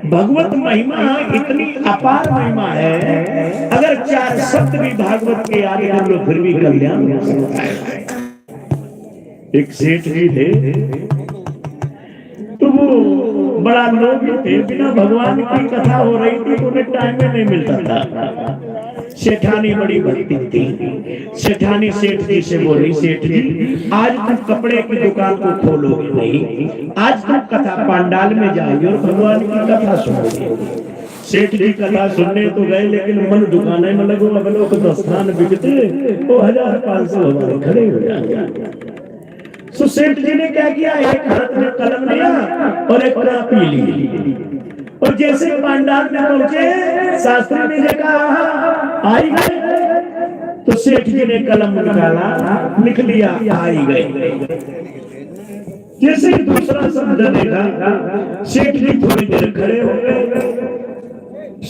भगवत महिमा इतनी अपार महिमा है, अगर 4 शब्द भी भागवत के याद कर लो फिर भी कल्याण हो सकता है। एक सेठ जी थे, तो वो बड़ा लोग थे, बिना भगवान की कथा हो रही थी तो उन्हें टाइम में नहीं मिलता था। सेठानी बड़ी भक्ति थी। सेठानी सेठ जी से बोली, सेठ जी आज तुम कपड़े की दुकान को खोलोगे नहीं, आज तुम कथा पंडाल में जाओगे और भगवान की कथा सुनोगे। सेठ जी कथा सुनने तो गए, लेकिन मन दुकान में लगो, अगलो को स्थान बिकते वो 1500 हमारे खड़े हो जाएंगे। तो सेठ जी ने क्या किया, एक हाथ में कलम लिया और एक कॉपी ली, और जैसे पंडाल में पहुंचे शास्त्री ने देखा आई गए, तो सेठ जी ने कलम निकाला, लिख लिया आई गए। जैसे दूसरा शब्द देखा, सेठ जी थोड़ी देर खड़े हो गए।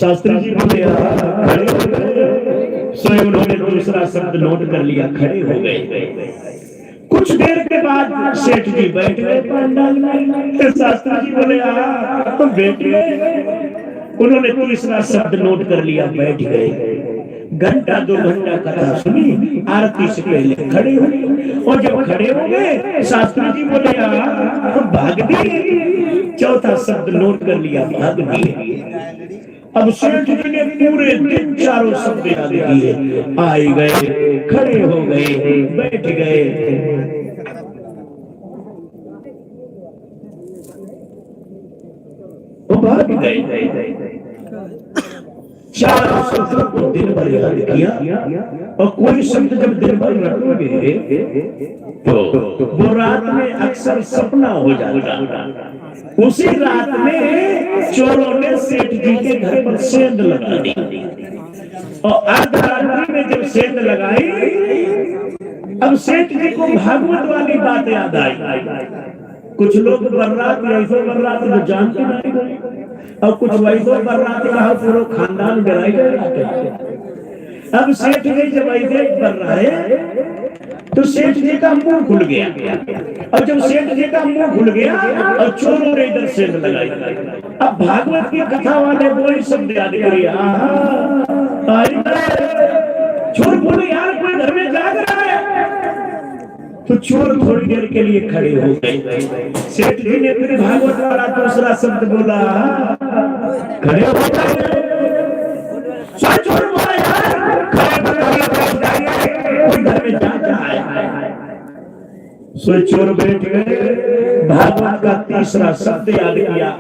शास्त्री जी बोले खड़े हो गए, स्वयं उन्होंने दूसरा शब्द नोट कर लिया, खड़े हो गए। कुछ देर के बाद सेठ जी बैठ गए पंडाल में, तो शास्त्री जी बोले तो बैठ गए। उन्होंने तीसरा शब्द नोट कर लिया, बैठ गए। घंटा 2 घंटा कथा सुनी, आरती से पहले खड़े हुए, और जब खड़े हो गए शास्त्री जी बोले तो भाग दिए। चौथा शब्द नोट कर लिया, भाग दिए। अब सेठ जी ने पूरे दिन 4 शब्द याद किए, आई गए, खड़े हो गए, बैठ गए। वो भाग गए। 4 शब्दों को दिन भर याद किया, और कोई शब्द जब दिन भर रखोगे तो वो रात में अक्सर सपना हो जाता। उसी रात में चोरों ने सेठ जी के घर पर सेंध लगा दी, और अर्धरात्रि में जब सेंध लगाई, अब सेठ जी को भागवत वाली बात याद आई। कुछ लोग बर्रात वैसो बर्रात जो जानते नहीं, और कुछ वैसो बर्रात रहा पूरा खानदान डराई गए। अब सेठ जी जब ऐसे कर रहा है तो सेठ जी का मुंह खुल गया, और जब सेठ जी का मुंह खुल गया और चोरों ने इधर सेंध लगाई। अब भागवत की कथा वाले वही शब्द याद करिए, चोर बोले यार कोई घर में जाग रहा है, तो चोर थोड़ी देर के लिए खड़े हो गए। सेठ जी ने फिर भागवत वाला दूसरा शब्द बोला, खड़े हो गए। चोर बोला यार कोई घर में जा रहा है। सो चोर बैठ गए, भागवत का तीसरा शब्द याद किया,